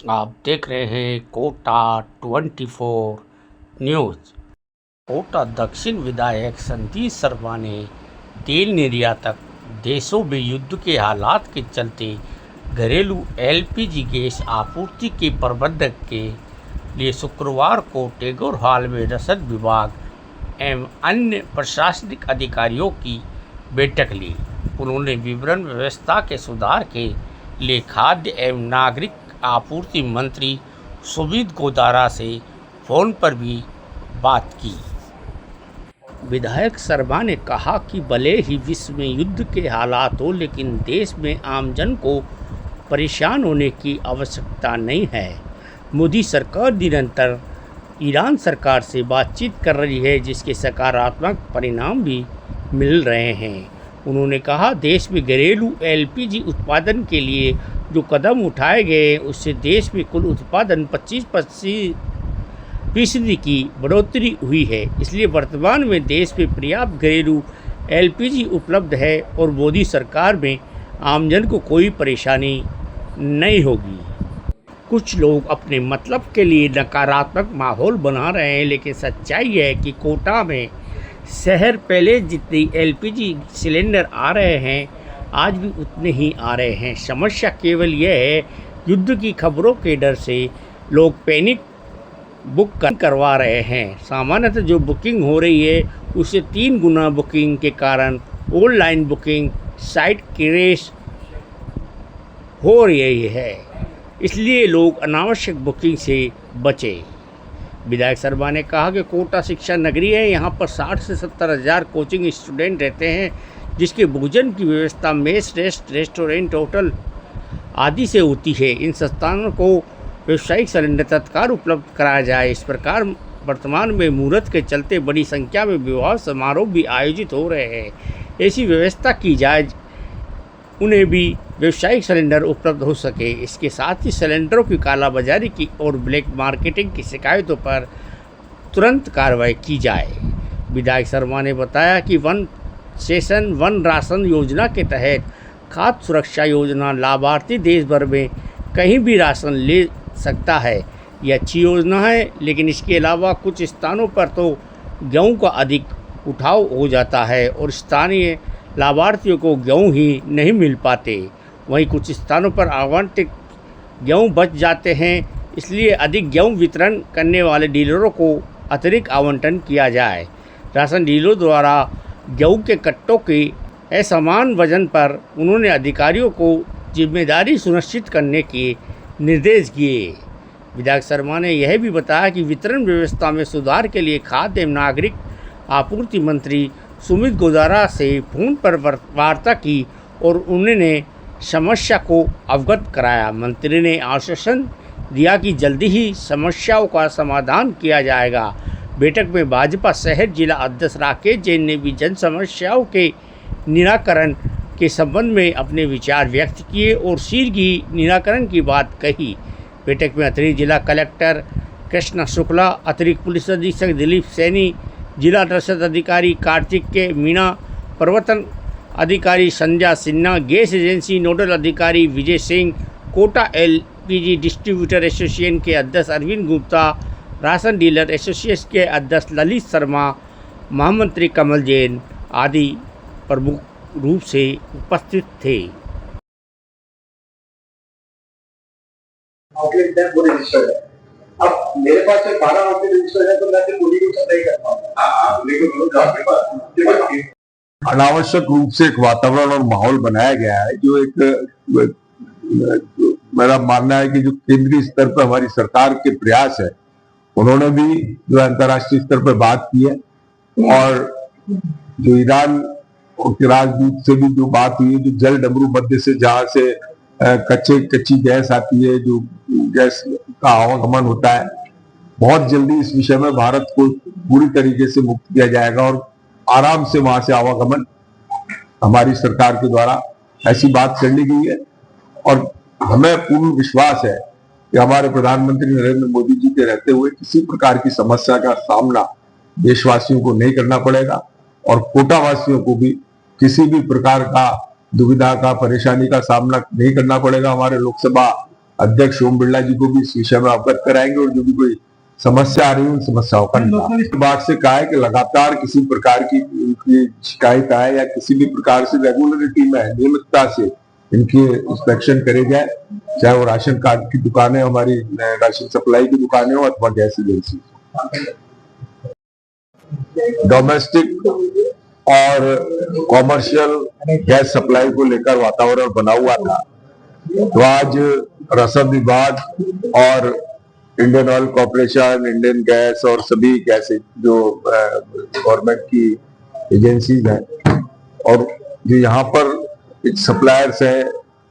आप देख रहे हैं कोटा 24 न्यूज़। कोटा दक्षिण विधायक संदीप शर्मा ने तेल निर्यातक देशों में युद्ध के हालात के चलते घरेलू एलपीजी गैस आपूर्ति के प्रबंधन के लिए शुक्रवार को टैगोर हॉल में रसद विभाग एवं अन्य प्रशासनिक अधिकारियों की बैठक ली। उन्होंने वितरण व्यवस्था के सुधार के लिए खाद्य एवं नागरिक आपूर्ति मंत्री सुमित गोदारा से फोन पर भी बात की। विधायक शर्मा ने कहा कि भले ही विश्व में युद्ध के हालात हो, लेकिन देश में आमजन को परेशान होने की आवश्यकता नहीं है। मोदी सरकार निरंतर ईरान सरकार से बातचीत कर रही है, जिसके सकारात्मक परिणाम भी मिल रहे हैं। उन्होंने कहा, देश में घरेलू एलपीजी उत्पादन के लिए जो कदम उठाए गए, उससे देश में कुल उत्पादन 25% की बढ़ोतरी हुई है। इसलिए वर्तमान में देश में पर्याप्त घरेलू एलपीजी उपलब्ध है और मोदी सरकार में आमजन को कोई परेशानी नहीं होगी। कुछ लोग अपने मतलब के लिए नकारात्मक माहौल बना रहे हैं, लेकिन सच्चाई है कि कोटा में शहर पहले जितनी एलपीजी सिलेंडर आ रहे हैं, आज भी उतने ही आ रहे हैं। समस्या केवल यह है, युद्ध की खबरों के डर से लोग पैनिक बुक करवा रहे हैं। सामान्यतः जो बुकिंग हो रही है, उससे 3 गुना बुकिंग के कारण ऑनलाइन बुकिंग साइट क्रैश हो रही है। इसलिए लोग अनावश्यक बुकिंग से बचें। विधायक शर्मा ने कहा कि कोटा शिक्षा नगरी है। यहाँ पर 60 से 70 हज़ार कोचिंग स्टूडेंट रहते हैं, जिसके भोजन की व्यवस्था मेस, रेस्टोरेंट, होटल आदि से होती है। इन संस्थानों को व्यावसायिक सिलेंडर तत्काल उपलब्ध कराया जाए। इस प्रकार वर्तमान में मुहूर्त के चलते बड़ी संख्या में विवाह समारोह भी आयोजित हो रहे हैं। ऐसी व्यवस्था की जाए, उन्हें भी व्यावसायिक सिलेंडर उपलब्ध हो सके। इसके साथ ही सिलेंडरों की कालाबाजारी की और ब्लैक मार्केटिंग की शिकायतों पर तुरंत कार्रवाई की जाए। विधायक शर्मा ने बताया कि वन सेशन वन राशन योजना के तहत खाद्य सुरक्षा योजना लाभार्थी देश भर में कहीं भी राशन ले सकता है। ये अच्छी योजना है, लेकिन इसके अलावा कुछ स्थानों पर तो गेहूं का अधिक उठाव हो जाता है और स्थानीय लाभार्थियों को गेहूं ही नहीं मिल पाते। वहीं कुछ स्थानों पर आवंटित गेहूं बच जाते हैं। इसलिए अधिक गेहूं वितरण करने वाले डीलरों को अतिरिक्त आवंटन किया जाए। राशन डीलरों द्वारा गेहूं के कट्टों के असमान वजन पर उन्होंने अधिकारियों को जिम्मेदारी सुनिश्चित करने के निर्देश दिए। विधायक शर्मा ने यह भी बताया कि वितरण व्यवस्था में सुधार के लिए खाद्य एवं नागरिक आपूर्ति मंत्री सुमित गोदारा से फोन पर वार्ता की और उन्होंने समस्या को अवगत कराया। मंत्री ने आश्वासन दिया कि जल्दी ही समस्याओं का समाधान किया जाएगा। बैठक में भाजपा शहर जिला अध्यक्ष राकेश जैन ने भी जन समस्याओं के निराकरण के संबंध में अपने विचार व्यक्त किए और शीघ्र निराकरण की बात कही। बैठक में अतिरिक्त जिला कलेक्टर कृष्णा शुक्ला, अतिरिक्त पुलिस अधीक्षक दिलीप सैनी, जिला रसद अधिकारी कार्तिक के मीणा, प्रवर्तन अधिकारी Sandhya Sinha, gas agency nodal अधिकारी Vijay Singh, Kota LPG distributor association के अध्यक्ष Arvind Gupta, ration dealer association के अध्यक्ष ललित शर्मा, महामंत्री कमल जैन आदि प्रमुख रूप से उपस्थित थे। अब मेरे पास 12 आउटलेट रजिस्टर्ड है, तो मैं सिर्फ उन्हीं को सप्लाई करता हूँ। अनावश्यक रूप से एक वातावरण और माहौल बनाया गया है, जो एक मेरा मानना है कि जो केंद्रीय स्तर पर हमारी सरकार के प्रयास है, उन्होंने भी जो अंतर्राष्ट्रीय स्तर पर बात की है और जो ईरान के राजदूत से भी जो बात हुई है, जो जल डमरू मध्य से जहां से कच्ची गैस आती है, जो गैस का आवागमन होता है, बहुत जल्दी इस विषय में भारत को पूरी तरीके से मुक्त किया जाएगा और आराम से वहां से आवागमन हमारी सरकार के द्वारा ऐसी बात कर ली गई है। और हमें पूर्ण विश्वास है कि हमारे प्रधानमंत्री नरेंद्र मोदी जी के रहते हुए किसी प्रकार की समस्या का सामना देशवासियों को नहीं करना पड़ेगा और कोटा वासियों को भी किसी भी प्रकार का दुविधा का, परेशानी का सामना नहीं करना पड़ेगा। हमारे लोकसभा अध्यक्ष ओम बिरला जी को भी इस विषय में अवगत कराएंगे और जो भी कोई समस्या आ रही है उन समस्याओं का निदान। विभाग से कहा है कि लगातार किसी प्रकार की शिकायत आए या किसी भी प्रकार से रेगुलरिटी में नियमितता से इनकी इंस्पेक्शन करे जाए, चाहे वो राशन कार्ड की दुकानें, हमारी राशन सप्लाई की दुकानें हो अथवा गैस एजेंसी। डोमेस्टिक और कॉमर्शियल गैस सप्लाई को लेकर वातावरण बना हुआ था, तो आज रसद विभाग और Indian oil corporation, Indian gas और सभी गैस जो गवर्नमेंट की एजेंसीज हैं और जो यहाँ पर सप्लायर्स हैं,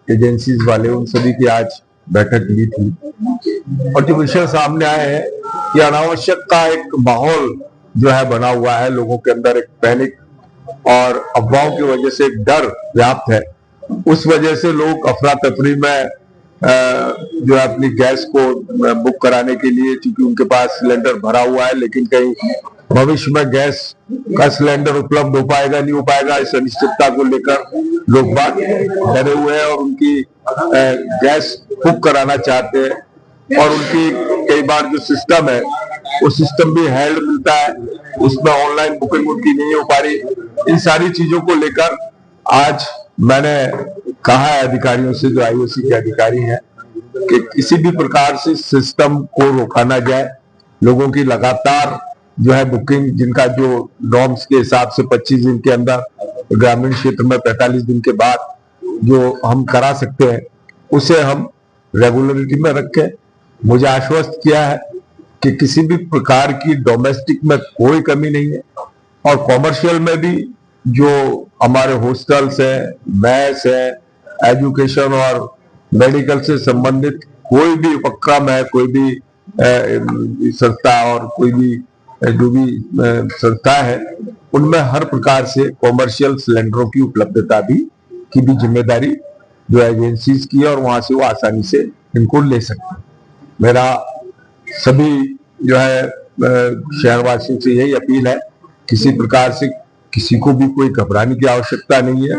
एजेंसीज वाले, उन सभी की आज बैठक ली थी और जो विषय सामने आए हैं कि अनावश्यक का एक माहौल जो है बना हुआ है, लोगों के अंदर एक पैनिक और अफवाहों की वजह से एक डर व्याप्त है। उस वजह से लोग अफरा तफरी में जो है अपनी गैस को बुक कराने के लिए, क्योंकि उनके पास सिलेंडर भरा हुआ है लेकिन कहीं भविष्य में गैस का सिलेंडर उपलब्ध हो पाएगा नहीं हो पाएगा, इस अनिश्चितता को लेकर लोग बात डरे हुए हैं और उनकी गैस बुक कराना चाहते हैं और उनकी कई बार जो सिस्टम है वो सिस्टम भी हैंड मिलता है, उसमें ऑनलाइन बुकिंग उनकी नहीं हो पा रही। इन सारी चीजों को लेकर आज मैंने कहा है अधिकारियों से, जो आईओसी के अधिकारी हैं, कि किसी भी प्रकार से सिस्टम को रोका ना जाए। लोगों की लगातार जो है बुकिंग, जिनका जो नॉर्म्स के हिसाब से 25 दिन के अंदर, ग्रामीण क्षेत्र में 45 दिन के बाद जो हम करा सकते हैं, उसे हम रेगुलरिटी में रखें। मुझे आश्वस्त किया है कि किसी भी प्रकार की डोमेस्टिक में कोई कमी नहीं है और कॉमर्शियल में भी जो हमारे हॉस्टल्स है, मैस है, एजुकेशन और मेडिकल से संबंधित कोई भी उपक्रम है, कोई भी संस्था और कोई भी जो भी संस्था है, उनमें हर प्रकार से कॉमर्शियल सिलेंडरों की उपलब्धता की भी जिम्मेदारी जो एजेंसीज की है और वहां से वो आसानी से इनको ले सकते हैं। मेरा सभी जो है शहरवासियों से यही अपील है, किसी प्रकार से किसी को भी कोई घबराने की आवश्यकता नहीं है।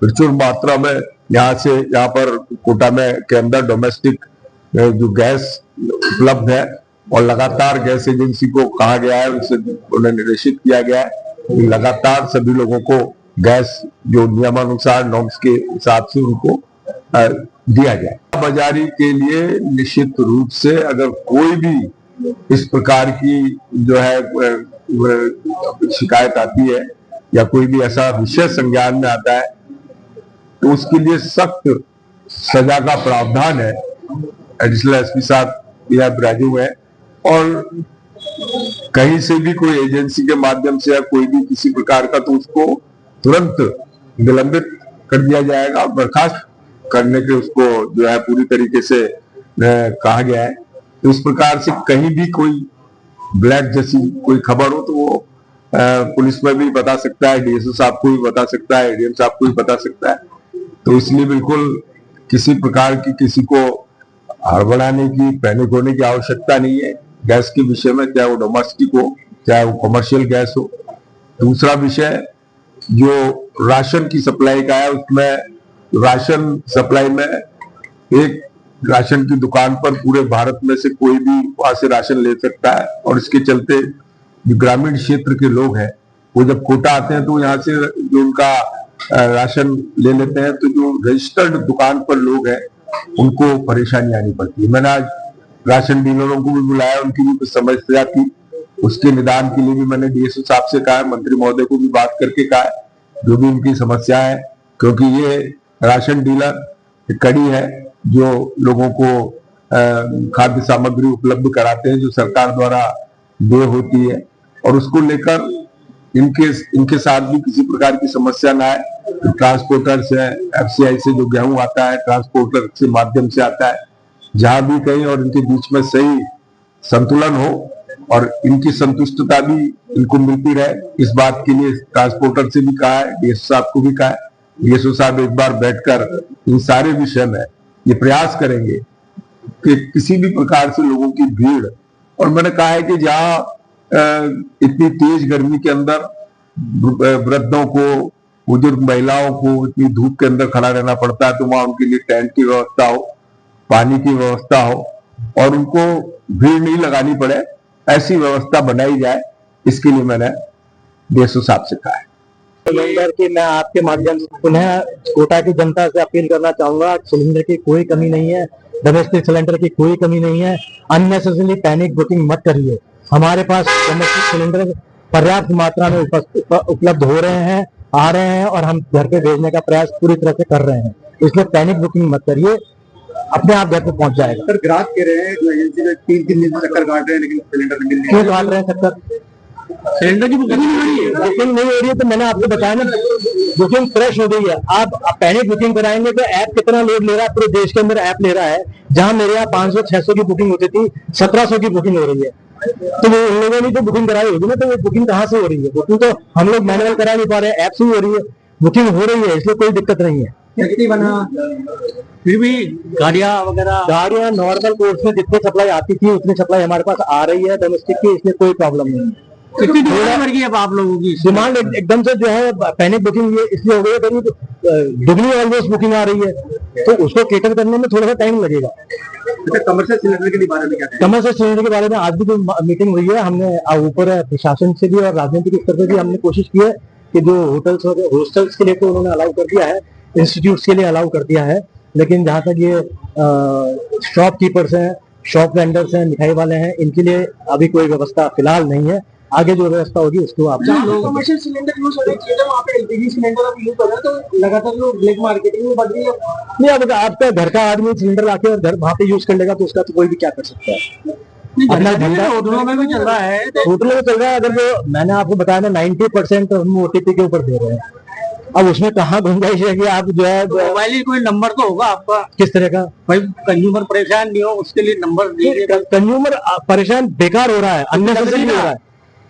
प्रचुर मात्रा में यहाँ पर कोटा में के अंदर डोमेस्टिक जो गैस उपलब्ध है और लगातार गैस एजेंसी को कहा गया है, उनसे उन्हें निर्देशित किया गया है कि लगातार सभी लोगों को गैस जो नियमानुसार नॉर्म्स के हिसाब से उनको दिया जाए। बाजारी के लिए निश्चित रूप से अगर कोई भी इस प्रकार की जो है शिकायत आती है या कोई भी ऐसा विषय संज्ञान में आता है, तो उसके लिए सख्त सजा का प्रावधान है। एडिशनल एसपी साहब यह ब्राजू है और कहीं से भी कोई एजेंसी के माध्यम से या कोई भी किसी प्रकार का, तो उसको तुरंत निलंबित कर दिया जाएगा, बर्खास्त करने के उसको जो है पूरी तरीके से कहा गया है। तो इस प्रकार से कहीं भी कोई ब्लैक जैसी कोई खबर हो तो वो पुलिस में भी बता सकता है, डीएसओ साहब को भी बता सकता है, एडीएम साहब को भी बता सकता है। तो इसलिए बिल्कुल किसी प्रकार की किसी को हड़बड़ाने की, पैनिक होने की आवश्यकता नहीं है गैस के विषय में, चाहे वो डोमेस्टिक हो चाहे वो कमर्शियल गैस हो। दूसरा विषय जो राशन की सप्लाई का है, उसमें राशन सप्लाई में एक राशन की दुकान पर पूरे भारत में से कोई भी वहां से राशन ले सकता है और इसके चलते जो ग्रामीण क्षेत्र के लोग हैं वो जब कोटा आते हैं तो यहाँ से जो उनका राशन ले लेते हैं, तो जो रजिस्टर्ड दुकान पर लोग हैं उनको परेशानी आनी पड़ती है। मैंने आज राशन डीलरों को भी बुलाया, उनकी भी कुछ समस्या थी, उसके निदान के लिए भी मैंने डीएसओ साहब से कहा, मंत्री महोदय को भी बात करके कहा जो भी उनकी समस्या है, क्योंकि ये राशन डीलर कड़ी है जो लोगों को खाद्य सामग्री उपलब्ध कराते हैं जो सरकार द्वारा देय होती है, और उसको लेकर इनके साथ भी किसी प्रकार की समस्या ना आए। तो ट्रांसपोर्टर से, एफसीआई से जो गेहूं आता है ट्रांसपोर्टर के माध्यम से आता है, जहां भी कहीं और इनके बीच में सही संतुलन हो और इनकी संतुष्टता भी इनको मिलती रहे, इस बात के लिए ट्रांसपोर्टर से भी कहा है, डीएसओ साहब को भी कहा है। डीएसओ साहब एक बार बैठकर इन सारे विषय में ये प्रयास करेंगे कि किसी भी प्रकार से लोगों की भीड़, और मैंने कहा है कि जहां इतनी तेज गर्मी के अंदर वृद्धों को, बुजुर्ग महिलाओं को इतनी धूप के अंदर खड़ा रहना पड़ता है, तो वहां उनके लिए टेंट की व्यवस्था हो, पानी की व्यवस्था हो और उनको भीड़ नहीं लगानी पड़े, ऐसी व्यवस्था बनाई जाए। इसके लिए मैंने डीएसओ साहब से कहा है। सिलेंडर की मैं आपके माध्यम से पुनः कोटा की जनता से अपील करना चाहूंगा। सिलेंडर की कोई कमी नहीं है, डोमेस्टिक सिलेंडर की कोई कमी नहीं है। अननेसेसरी पैनिक बुकिंग मत करिए। हमारे पास डोमेस्टिक सिलेंडर पर्याप्त मात्रा में उपलब्ध हो रहे हैं, आ रहे हैं, और हम घर पे भेजने का प्रयास पूरी तरह से कर रहे हैं। इसलिए पैनिक बुकिंग मत करिए, अपने आप घर पे पहुंच जाएगा। सर ग्राहक कह रहे हैं जो एजेंसी में 3 दिन से चक्कर काट रहे हैं लेकिन सिलेंडर नहीं मिल रही है। क्यों काट रहे हैं चक्कर? सिलेंडर की बुकिंग नहीं हो रही है। बुकिंग नहीं हो रही है तो मैंने आपको बताया ना, बुकिंग फ्रेश हो गई है। आप पैनिक बुकिंग कराएंगे तो ऐप कितना लोड ले रहा है, पूरे देश के अंदर ऐप ले रहा है। जहां मेरे यहाँ 500-600 की बुकिंग होती थी, 1700 की बुकिंग हो रही है। तो वो उन लोगों ने तो बुकिंग कराई होगी ना, तो वो बुकिंग कहाँ से हो रही है? बुकिंग तो हम लोग मैनुअल करा नहीं पा रहे, ऐप से ही हो रही है। बुकिंग हो रही है, इसलिए कोई दिक्कत नहीं है। फिर भी गाड़ियाँ नॉर्मल कोर्स में जितनी सप्लाई आती थी उतनी सप्लाई हमारे पास आ रही है डोमेस्टिक की, इसलिए कोई प्रॉब्लम नहीं है। कितनी डिमांड अब आप लोगों की? डिमांड एकदम से जो है पैनिक बुकिंग ये इसलिए हो गई है, करीब दुगनी ऑलमोस्ट बुकिंग आ रही है, तो उसको केटर करने में थोड़ा सा टाइम लगेगा। कमर्शियल सिलेंडर के बारे में क्या कहें? कमर्शियल सिलेंडर के बारे में आज भी जो मीटिंग हुई है, हमने ऊपर प्रशासन से भी और राजनीतिक स्तर पर भी हमने कोशिश की है कि जो होटल्स और हॉस्टल्स के लिए तो उन्होंने अलाउ कर दिया है, इंस्टीट्यूट्स के लिए अलाउ कर दिया है, लेकिन जहाँ तक ये शॉपकीपर्स हैं, शॉप वेंडर्स हैं, मिठाई वाले हैं, इनके लिए अभी कोई व्यवस्था फिलहाल नहीं है। आगे जो व्यवस्था होगी उसको आप कमर्शियल सिलेंडर यूज होने चाहिए, वहाँ पे एलपीजी सिलेंडर अब यूज हो रहा है, तो लगातार लोग ब्लैक मार्केटिंग में बढ़ रही है। नहीं, अब आपका घर का आदमी सिलेंडर आके और घर वहाँ पे यूज कर लेगा तो उसका तो कोई भी क्या कर सकता है। अपना धंधा होटलों में भी चल रहा है, होटलों में चल रहा है। अगर जो मैंने आपको बताया ना 90% हम ओटीपी के ऊपर दे रहे हैं, अब उसमें कहाँ गुंजाइश है कि आप जो है मोबाइल कोई नंबर तो होगा आपका, किस तरह का भाई कंज्यूमर परेशान नहीं हो उसके लिए नंबर दीजिए। कंज्यूमर परेशान बेकार हो रहा है, अननेसेसरी हो रहा है,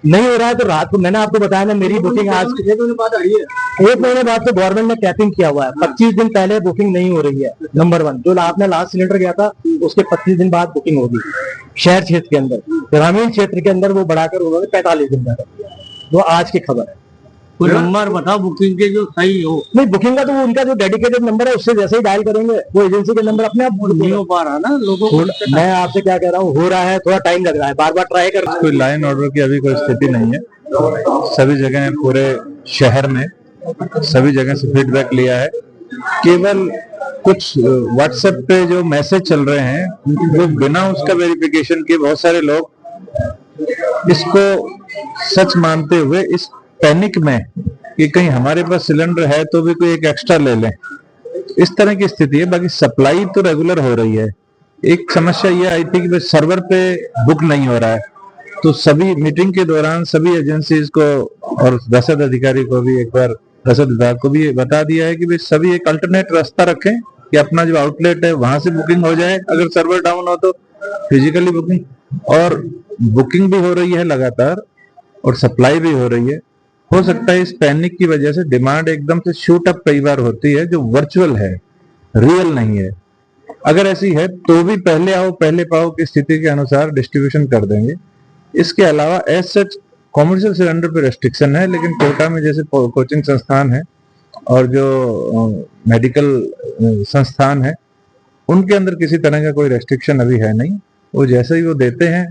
नहीं हो रहा है। तो रात को मैंने आपको बताया ना, मेरी बुकिंग आज 1 महीने बाद तो गवर्नमेंट ने कैपिंग किया हुआ है। 25 दिन पहले बुकिंग नहीं हो रही है। नंबर 1, जो आपने लास्ट सिलेंडर गया था उसके 25 दिन बाद बुकिंग होगी। शहर क्षेत्र के अंदर, ग्रामीण क्षेत्र के अंदर वो बढ़ाकर उन्होंने 45 दिन का, जो आज की खबर है। कोई नंबर बताओ बुकिंग के जो सही हो। नहीं, बुकिंग का तो उनका जो डेडिकेटेड नंबर है उससे जैसे ही डायल करेंगे वो एजेंसी के नंबर अपने आप नहीं हो पा रहा ना लोगों को। मैं आपसे क्या कह रहा हूँ, हो रहा है, थोड़ा टाइम लग रहा है, बार बार ट्राई कर। कोई लाइन ऑर्डर की अभी कोई स्थिति नहीं है। सभी जगह पूरे शहर में सभी जगह से फीडबैक लिया है। केवल कुछ व्हाट्सएप पे जो मैसेज चल रहे हैं वो बिना उसका वेरिफिकेशन के बहुत सारे लोग इसको सच मानते हुए इस पैनिक में कि कहीं हमारे पास सिलेंडर है तो भी कोई एक एक्स्ट्रा ले लें, इस तरह की स्थिति है। बाकी सप्लाई तो रेगुलर हो रही है। एक समस्या ये आई थी कि सर्वर पे बुक नहीं हो रहा है, तो सभी मीटिंग के दौरान सभी एजेंसीज को और रसद अधिकारी को भी, एक बार रसद विभाग को भी बता दिया है कि भाई सभी एक अल्टरनेट रास्ता रखें कि अपना जो आउटलेट है वहां से बुकिंग हो जाए, अगर सर्वर डाउन हो तो फिजिकली बुकिंग। और बुकिंग भी हो रही है लगातार और सप्लाई भी हो रही है। हो सकता है इस पैनिक की वजह से डिमांड एकदम से शूट अप कई बार होती है, जो वर्चुअल है, रियल नहीं है। अगर ऐसी है तो भी पहले आओ पहले पाओ की स्थिति के अनुसार डिस्ट्रीब्यूशन कर देंगे। इसके अलावा एज सच कॉमर्शियल सिलेंडर पे रेस्ट्रिक्शन है, लेकिन कोटा में जैसे कोचिंग संस्थान है और जो मेडिकल संस्थान है उनके अंदर किसी तरह का कोई रेस्ट्रिक्शन अभी है नहीं। वो जैसे ही वो देते हैं,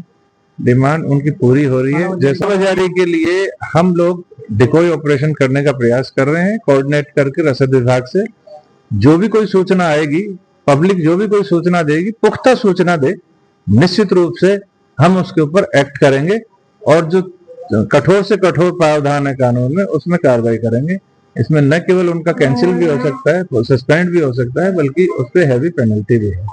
डिमांड उनकी पूरी हो रही है। जैसे बाजारी के लिए हम लोग डिकोय ऑपरेशन करने का प्रयास कर रहे हैं, कोऑर्डिनेट करके रसद विभाग से। जो भी कोई सूचना आएगी, पब्लिक जो भी कोई सूचना देगी, पुख्ता सूचना दे, निश्चित रूप से हम उसके ऊपर एक्ट करेंगे और जो कठोर से कठोर प्रावधान है कानून में उसमें कार्रवाई करेंगे। इसमें न केवल उनका कैंसिल भी हो सकता है, सस्पेंड भी हो सकता है, बल्कि उस पर हैवी पेनल्टी भी है।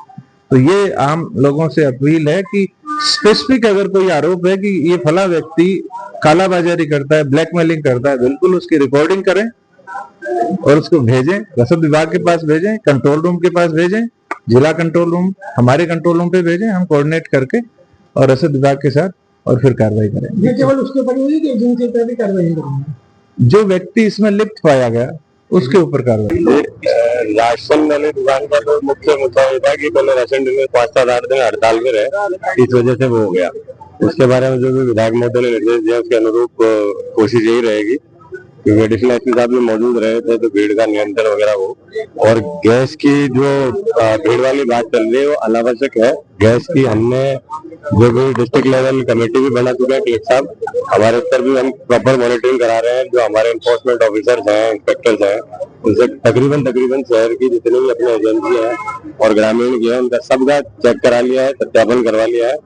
तो ये आम लोगों से अपील है कि स्पेसिफिक अगर कोई आरोप है कि ये फला व्यक्ति कालाबाजारी करता है, ब्लैकमेलिंग करता है, बिल्कुल उसकी रिकॉर्डिंग करें और उसको भेजें, रसद विभाग के पास भेजें, कंट्रोल रूम के पास भेजें, जिला कंट्रोल रूम, हमारे कंट्रोल रूम पे भेजें, हम कोऑर्डिनेट करके और रसद विभाग के साथ और फिर कार्रवाई करेंगे। ये केवल उसके ऊपर हुई कि एजेंसी पे भी कार्रवाई करेंगे? जो व्यक्ति इसमें लिप्त पाया गया उसके ऊपर कार्रवाई। राशन वाले दुकान का तो मुख्य मुद्दा ये था कि पहले राशन डीलर 5-7-8 दिन हड़ताल में रहे, इस वजह से वो हो गया। उसके बारे में जो भी विधायक महोदय ने निर्देश दिया उसके अनुरूप कोशिश यही रहेगी क्योंकि एडिशनल एसपी साहब भी मौजूद रहे थे तो भीड़ का नियंत्रण वगैरह हो। और गैस की जो भीड़ वाली बात चल रही है वो अनावश्यक है। गैस की हमने जो भी डिस्ट्रिक्ट लेवल कमेटी भी बना चुके हैं कलेक्टर साहब, हमारे स्तर भी हम प्रॉपर मॉनिटरिंग करा रहे हैं। जो हमारे इन्फोर्समेंट ऑफिसर्स हैं, इंस्पेक्टर्स हैं, उनसे तकरीबन शहर की जितनी भी अपनी एजेंसी है और ग्रामीण की है उनका सबका चेक करा लिया है, सत्यापन करवा लिया है।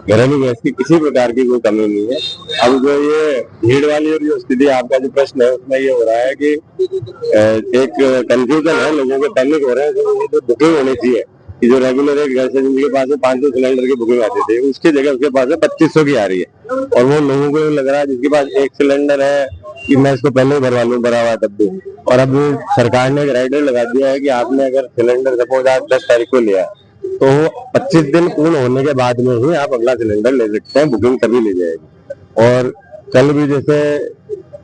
घरेलू गैस की किसी प्रकार की कोई कमी नहीं है। अब जो ये भीड़ वाली और जो स्थिति आपका जो प्रश्न है उसमें ये हो रहा है कि एक कंफ्यूजन है, लोगों के पैनिक हो रहे हैं। ये जो बुकिंग होनी चाहिए कि जो रेगुलर एक गैस एजेंसी के पास 500 सिलेंडर की बुकिंग आती थी, उसकी जगह उसके पास 2500 की आ रही है। और वो लोगों को लग रहा है जिसके पास एक सिलेंडर है कि मैं इसको पहले ही भरवा लूं, भरा हुआ तब भी। और अब सरकार ने एक राइडर लगा दिया है कि आपने अगर सिलेंडर सपोज आज 10 तारीख को लिया तो 25 दिन पूर्ण होने के बाद में ही आप अगला सिलेंडर ले सकते हैं, बुकिंग तभी ली जाएगी। और कल भी जैसे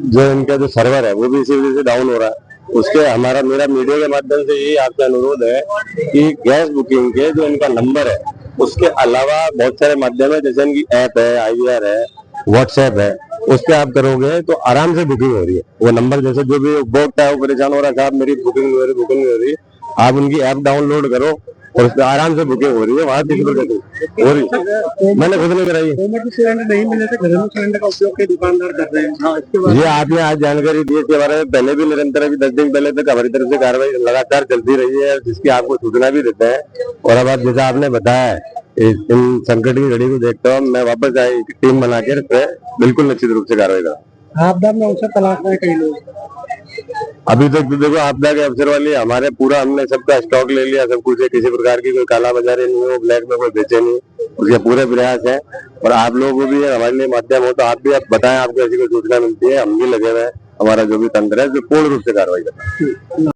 जो इनका जो सर्वर है वो भी इसी वजह से डाउन हो रहा है। उसके मेरा मीडिया के माध्यम से यही आपसे अनुरोध है कि गैस बुकिंग के जो इनका नंबर है उसके अलावा बहुत सारे माध्यम है, जैसे इनकी ऐप है, IVR है, व्हाट्सएप है, उस पर आप करोगे तो आराम से बुकिंग हो रही है। वो नंबर जैसे जो भी उपभोक्ता है वो परेशान हो रहा है, साहब मेरी बुकिंग नहीं हो रही, आप उनकी ऐप डाउनलोड करो और उस पर आराम से बुकिंग हो रही है। वहाँ किसी हो रही है, मैंने खुद नहीं कराई है। सिलेंडर नहीं मिलने से घरेलू सिलेंडर का उपयोग के दुकानदार कर रहे हैं। ये आपने आज जानकारी दी इसके बारे में पहले भी निरंतर अभी 10 दिन पहले तक हमारी तरफ से कार्रवाई लगातार चलती रही है, जिसकी आपको सूचना भी देते हैं। और अब आप जैसा आपने बताया इन संकट की घड़ी को देखता हूँ, मैं वापस आई टीम बना के बिल्कुल निश्चित रूप से कार्रवाई करूँ। आपदा में अवसर तलाश रहे कई लोग। अभी तक तो देखो आपदा के अवसर वाली हमारे पूरा हमने सबका स्टॉक ले लिया, सब कुछ है, किसी प्रकार की कोई काला बाजारी नहीं हो, ब्लैक में कोई बेचे नहीं, उसके पूरे प्रयास है। और आप लोगों को भी हमारे लिए माध्यम हो तो आप भी बताएं, आपको ऐसी कोई सूचना मिलती है, हम भी लगे हुए हैं, हमारा जो भी तंत्र है जो पूर्ण रूप से कार्रवाई करता है।